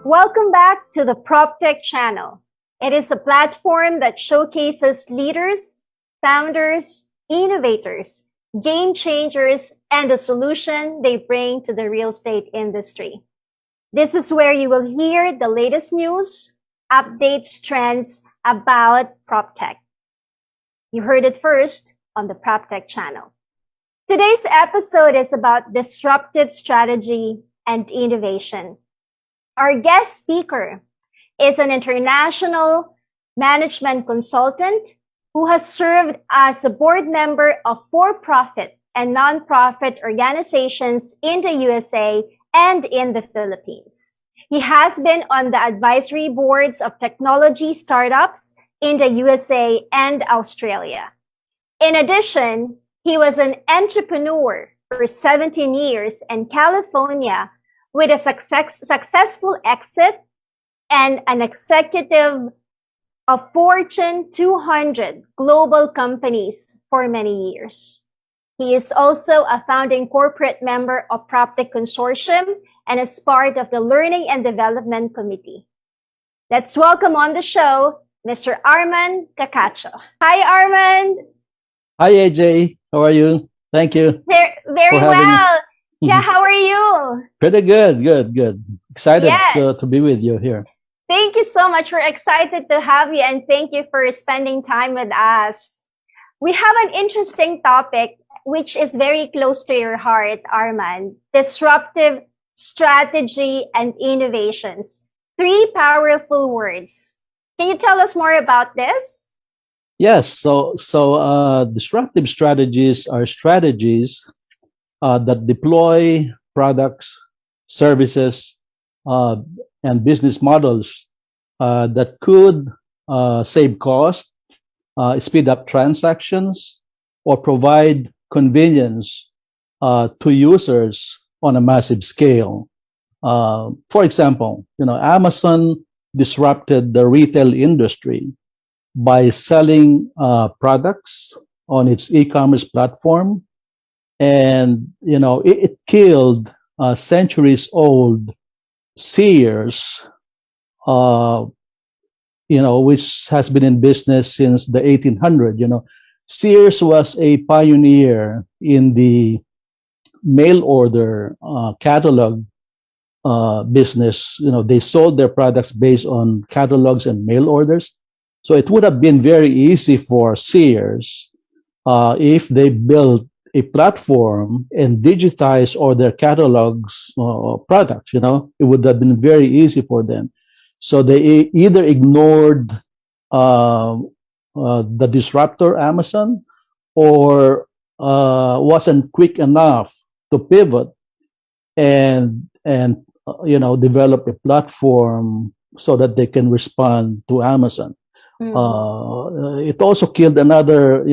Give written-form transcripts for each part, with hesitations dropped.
Welcome back to the Proptech channel. It is a platform that showcases leaders, founders, innovators, game changers, and the solution they bring to the real estate industry. This is where you will hear the latest news, updates, trends about Proptech. You heard it first on the Proptech channel. Today's episode is about disruptive strategy and innovation. Our guest speaker is an international management consultant who has served as a board member of for-profit and non-profit organizations in the USA and in the Philippines. He has been on the advisory boards of technology startups in the USA and Australia. In addition, he was an entrepreneur for 17 years in California with a successful exit and an executive of Fortune 200 global companies for many years. He is also a founding corporate member of Proptech Consortium and is part of the Learning and Development Committee. Let's welcome on the show, Mr. Armand Cacacho. Hi, Armand. Hi, AJ. How are you? Thank you. Very well. Yeah, how are you? Pretty good. Good. Excited Yes. to be with you here. Thank you so much. We're excited to have you, and thank you for spending time with us. We have an interesting topic which is very close to your heart, Armand. Disruptive strategy and innovations. 3 powerful words. Can you tell us more about this? Yes. So disruptive strategies are strategies that deploy products, services, and business models that could save cost, speed up transactions, or provide convenience to users on a massive scale. For example, Amazon disrupted the retail industry by selling products on its e-commerce platform, and it killed centuries-old Sears, which has been in business since the 1800s. Sears was a pioneer in the mail order catalog business. They sold their products based on catalogs and mail orders. So it would have been very easy for Sears if they built a platform and digitized all their catalogs products. It would have been very easy for them. So they either ignored the disruptor Amazon, or wasn't quick enough to pivot and develop a platform so that they can respond to Amazon. It also killed another,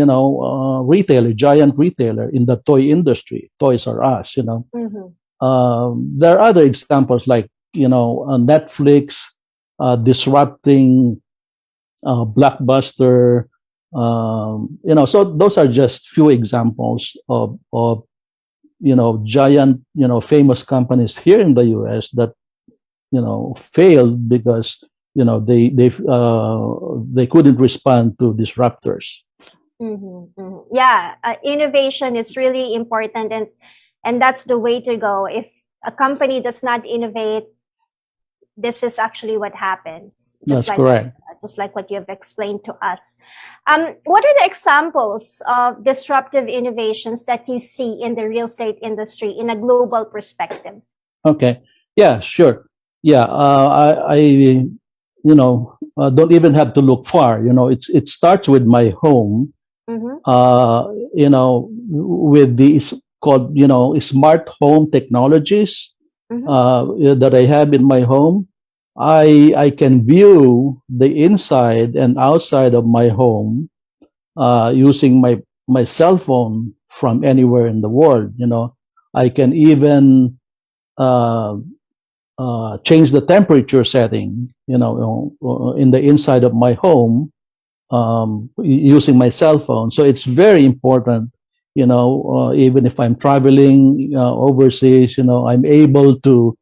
retailer, giant retailer in the toy industry, Toys R Us. There are other examples like, Netflix disrupting Blockbuster. So those are just few examples of giant, famous companies here in the US that, failed because they couldn't respond to disruptors. Yeah, innovation is really important, and that's the way to go. If a company does not innovate, this is actually what happens. That's correct. Just like what you have explained to us. What are the examples of disruptive innovations that you see in the real estate industry in a global perspective? Okay. Yeah, sure. Yeah, I don't even have to look far. It starts with my home. With these called smart home technologies that I have in my home. I can view the inside and outside of my home using my cell phone from anywhere in the world. I can even change the temperature setting, in the inside of my home using my cell phone. So it's very important, even if I'm traveling overseas, I'm able to,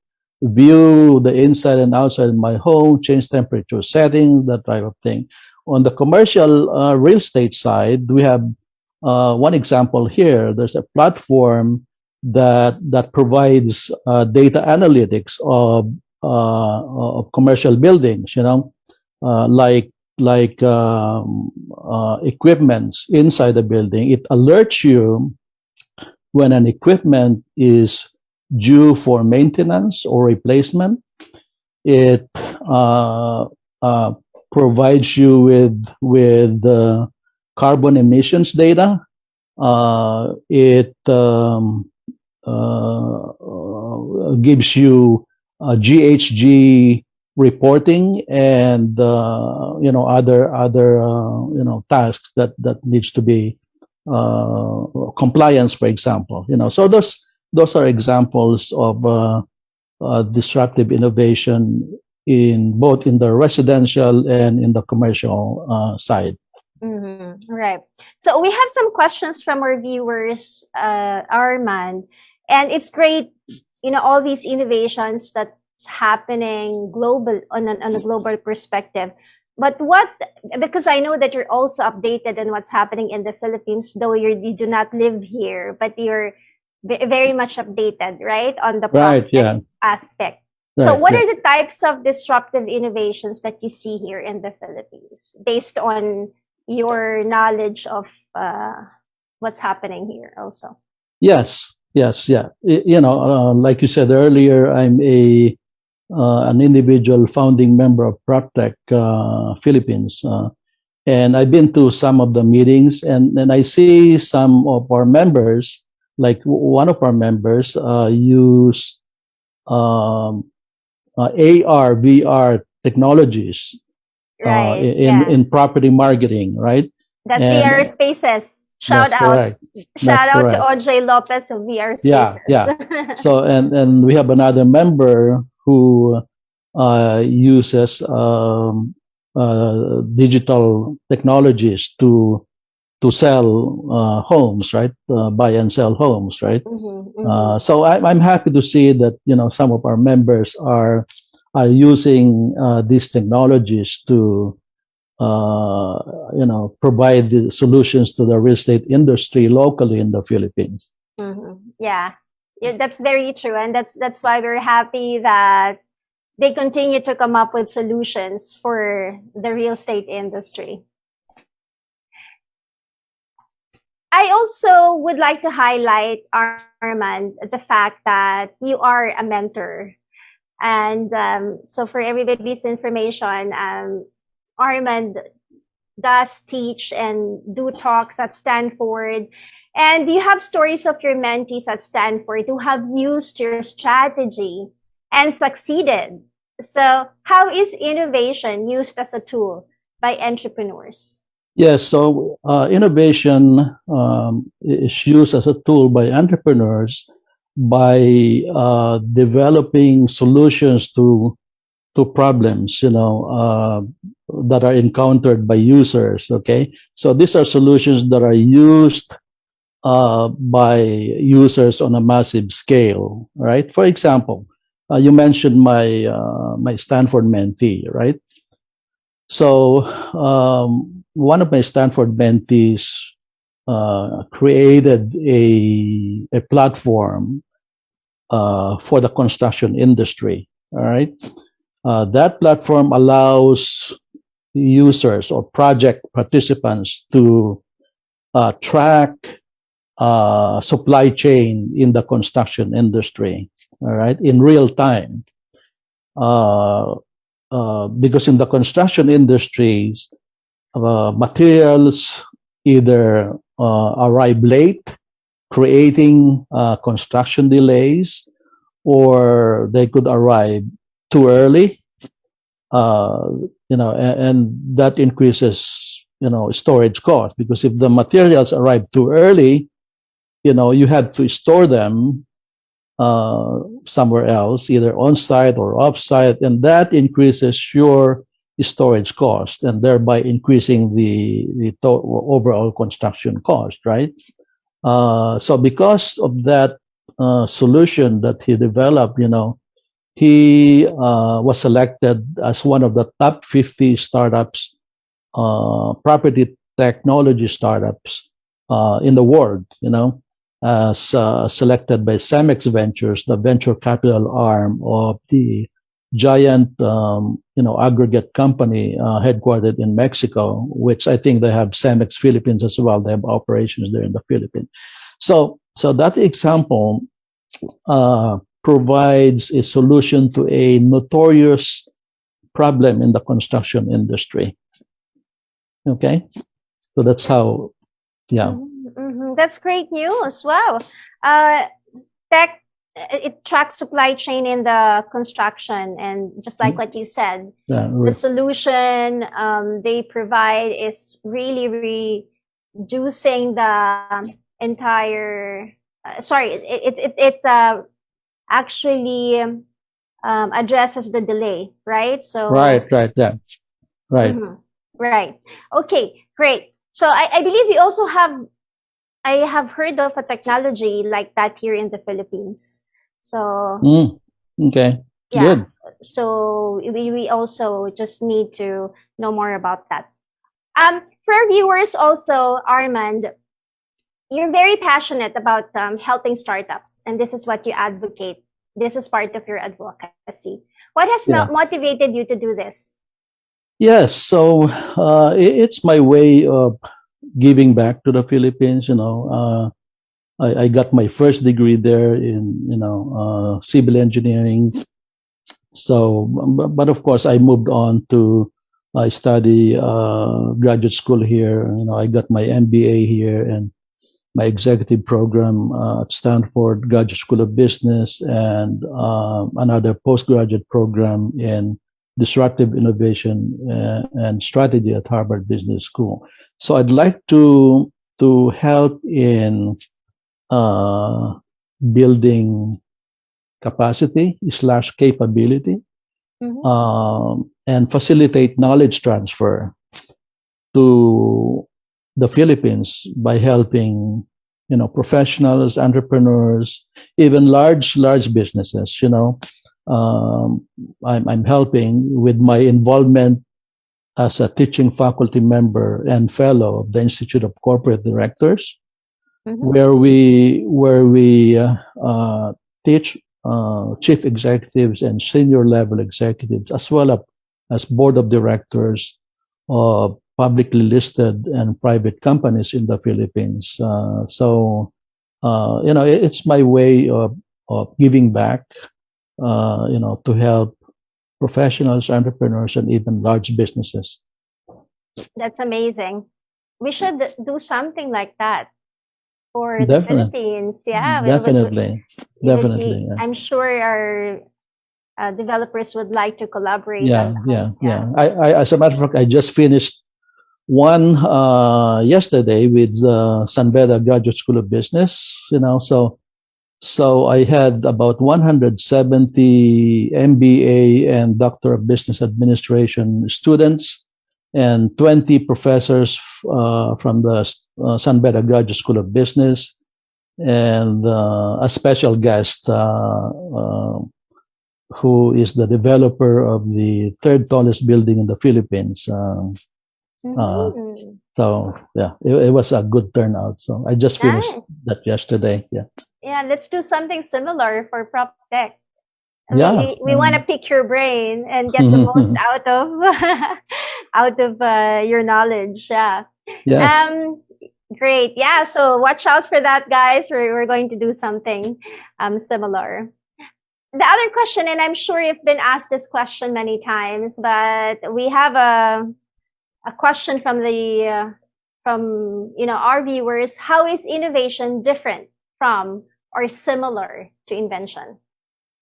view the inside and outside of my home, change temperature settings, that type of thing. On the commercial real estate side, we have one example here. There's a platform that provides data analytics of commercial buildings. Like equipments inside the building. It alerts you when an equipment is due for maintenance or replacement. It provides you with carbon emissions data. It gives you GHG reporting and other tasks that needs to be compliance, for example. So those are examples of disruptive innovation in both in the residential and in the commercial side. Mm-hmm. Right. So we have some questions from our viewers, Armand, and it's great, all these innovations that's happening global on a global perspective. But because I know that you're also updated on what's happening in the Philippines, though you do not live here, but you're very much updated, right, on the Proptech aspect. Right, so what are the types of disruptive innovations that you see here in the Philippines based on your knowledge of what's happening here also? Yes. Like you said earlier, I'm an individual founding member of Proptech Philippines. And I've been to some of the meetings, and I see some of our members, like one of our members use AR, VR technologies in property marketing, right? That's VR Spaces. Shout out to OJ Lopez of VR Spaces. Yeah. So, and we have another member who uses digital technologies to sell homes, right? Buy and sell homes, right? So I'm happy to see that some of our members are using these technologies to provide the solutions to the real estate industry locally in the Philippines. Yeah, that's very true, and that's why we're happy that they continue to come up with solutions for the real estate industry. I also would like to highlight, Armand, the fact that you are a mentor. And so for everybody's information, Armand does teach and do talks at Stanford. And you have stories of your mentees at Stanford who have used your strategy and succeeded. So how is innovation used as a tool by entrepreneurs? Yes, so innovation is used as a tool by entrepreneurs by developing solutions to problems, that are encountered by users. Okay, so these are solutions that are used by users on a massive scale, right? For example, you mentioned my Stanford mentee, right? So one of my Stanford mentees created a platform for the construction industry. All right, that platform allows users or project participants to track supply chain in the construction industry. All right, in real time. Because in the construction industries, materials either arrive late, creating construction delays, or they could arrive too early, and that increases, storage cost, because if the materials arrive too early, you had to store them somewhere else, either on site or off site, and that increases your storage cost and thereby increasing the overall construction cost, right? So because of that solution that he developed, he was selected as one of the top 50 startups, property technology startups in the world, selected by Cemex Ventures, the venture capital arm of the giant, aggregate company headquartered in Mexico, which I think they have Cemex Philippines as well. They have operations there in the Philippines. So that example provides a solution to a notorious problem in the construction industry. Okay, so that's how, yeah. That's great news. Wow. Tech, it tracks supply chain in the construction, and just like what you said, the solution they provide is really reducing the entire. It's actually addresses the delay, right? So right, yeah, right. Right. Okay, great. So I believe we also I have heard of a technology like that here in the Philippines. So okay, yeah. good. So we also just need to know more about that. For our viewers also, Armand, you're very passionate about helping startups, and this is what you advocate. This is part of your advocacy. What has motivated you to do this? Yes, so it's my way of giving back to the Philippines. I got my first degree there in civil engineering. So, but of course, I moved on to study graduate school here. I got my MBA here and my executive program at Stanford Graduate School of Business, and another postgraduate program in Disruptive Innovation and Strategy at Harvard Business School. So I'd like to help in building capacity / capability, and facilitate knowledge transfer to the Philippines by helping, professionals, entrepreneurs, even large businesses. I'm helping with my involvement as a teaching faculty member and fellow of the Institute of Corporate Directors, where we teach chief executives and senior level executives, as well as board of directors of publicly listed and private companies in the Philippines. It's my way of giving back, to help professionals, entrepreneurs, and even large businesses. That's amazing. We should do something like that for the Philippines. Yeah, definitely. I'm sure our developers would like to collaborate. Yeah. I, as a matter of fact, I just finished one yesterday with San Beda Graduate School of Business. So I had about 170 MBA and Doctor of Business Administration students and 20 professors from the San Beda Graduate School of Business, and a special guest who is the developer of the third tallest building in the Philippines. So yeah, it was a good turnout. So I just finished that yesterday. Yeah, let's do something similar for Proptech. Yeah, we want to pick your brain and get the most out of your knowledge. Yeah. Yes. Great. Yeah. So watch out for that, guys. We're going to do something similar. The other question, and I'm sure you've been asked this question many times, but we have a question from our viewers. How is innovation different from or similar to invention?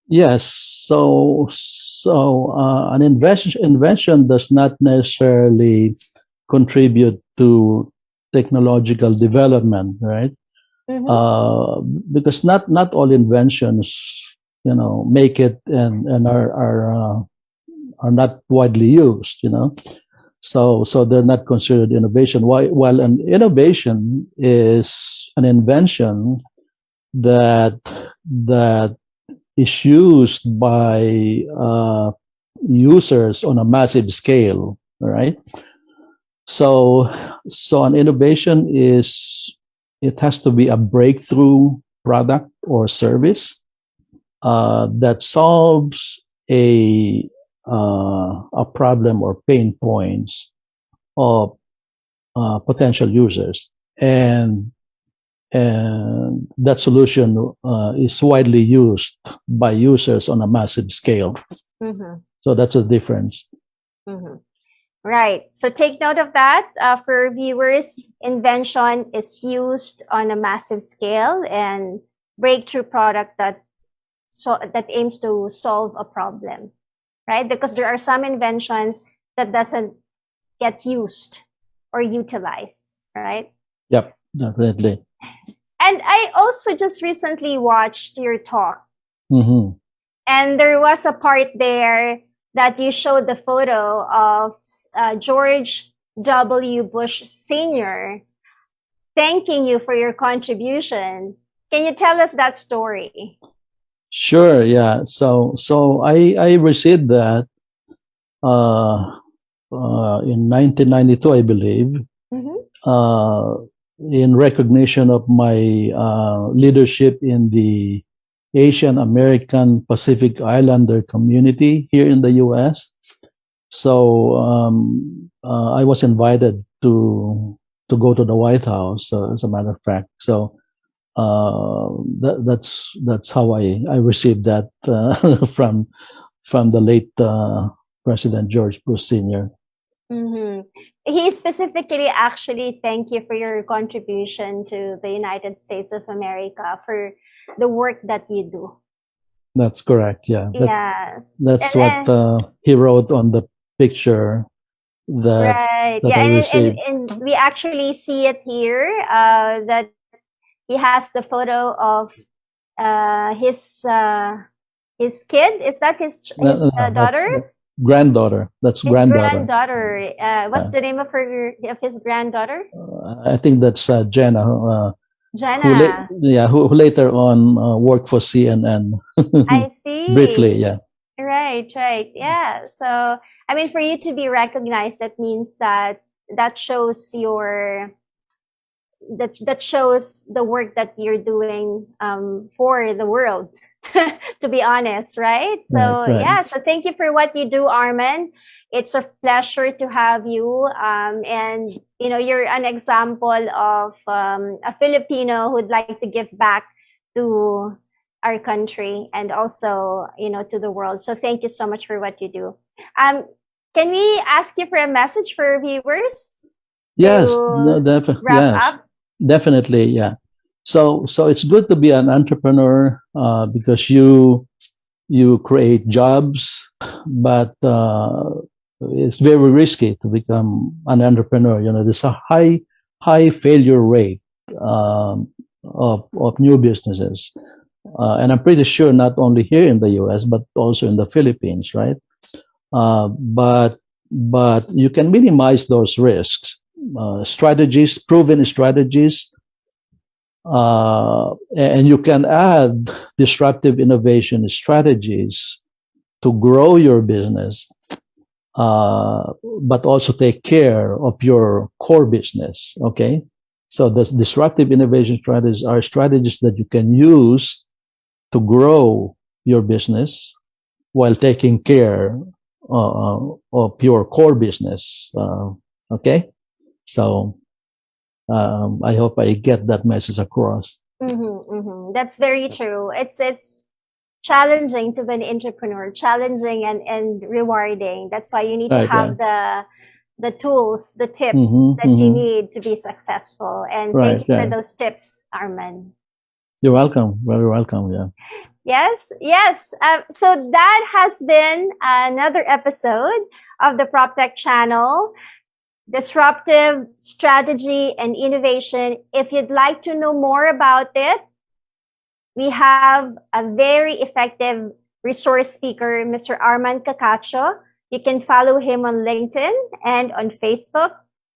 Yes. So an invention does not necessarily contribute to technological development, right? Because not all inventions, make it and are not widely used, So they're not considered innovation. While an innovation is an invention that is used by users on a massive scale, right? So, an innovation it has to be a breakthrough product or service that solves a problem or pain points of potential users, and that solution is widely used by users on a massive scale. Mm-hmm. So that's the difference. Mm-hmm. Right. So take note of that. For viewers, invention is used on a massive scale and breakthrough product that aims to solve a problem, right? Because there are some inventions that doesn't get used or utilized, right? Yep, definitely. And I also just recently watched your talk, Mm-hmm. and there was a part there that you showed the photo of George W. Bush Sr. thanking you for your contribution. Can you tell us that story? Sure. Yeah. So I received that in 1992, I believe, in recognition of my leadership in the Asian American Pacific Islander community here in the U.S. So I was invited to go to the White House, as a matter of fact. So that's how I received that from the late President George Bush Sr. Mm-hmm. He specifically actually thanked you for your contribution to the United States of America, for the work that you do. That's correct. Yeah. Yes. That's what he wrote on the picture that right. that Yeah, I received. And we actually see it here. That he has the photo of his kid. Is that his daughter? Granddaughter. That's His granddaughter. granddaughter. What's the name of his granddaughter? I think that's Jenna. Jenna. Who later on worked for CNN. I see. Briefly, yeah. Right. Yeah. So, I mean, for you to be recognized, that means that shows that shows the work that you're doing for the world. To be honest, right? So Right. yeah. So thank you for what you do, Armand. It's a pleasure to have you. And you're an example of a Filipino who'd like to give back to our country and also to the world. So thank you so much for what you do. Can we ask you for a message for viewers? Yes, wrap up? Definitely, yeah. So it's good to be an entrepreneur because you create jobs, but it's very risky to become an entrepreneur. There's a high failure rate of new businesses, and I'm pretty sure not only here in the U.S. but also in the Philippines, right? But you can minimize those risks. Proven strategies. And you can add disruptive innovation strategies to grow your business, but also take care of your core business. Okay, so the disruptive innovation strategies are strategies that you can use to grow your business while taking care of your core business. Okay, so I hope I get that message across. That's very true. It's challenging to be an entrepreneur, challenging and rewarding. That's why you need to have the tools, the tips that you need to be successful. And thank you for those tips, Armand. You're welcome. Very welcome. Yeah. Yes. So that has been another episode of the Proptech channel. Disruptive strategy and innovation. If you'd like to know more about it, we have a very effective resource speaker, Mr. Armand Cacacho. You can follow him on LinkedIn and on Facebook.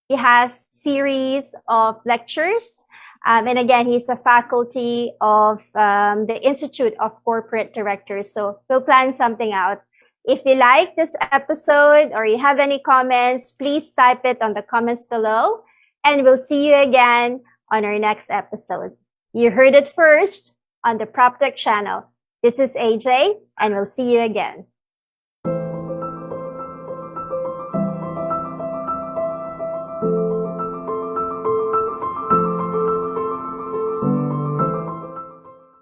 He has series of lectures And again, he's a faculty of the Institute of Corporate Directors. So we'll plan something out. If you like this episode or you have any comments, please type it on the comments below. And we'll see you again on our next episode. You heard it first on the Proptech channel. This is AJ, and we'll see you again.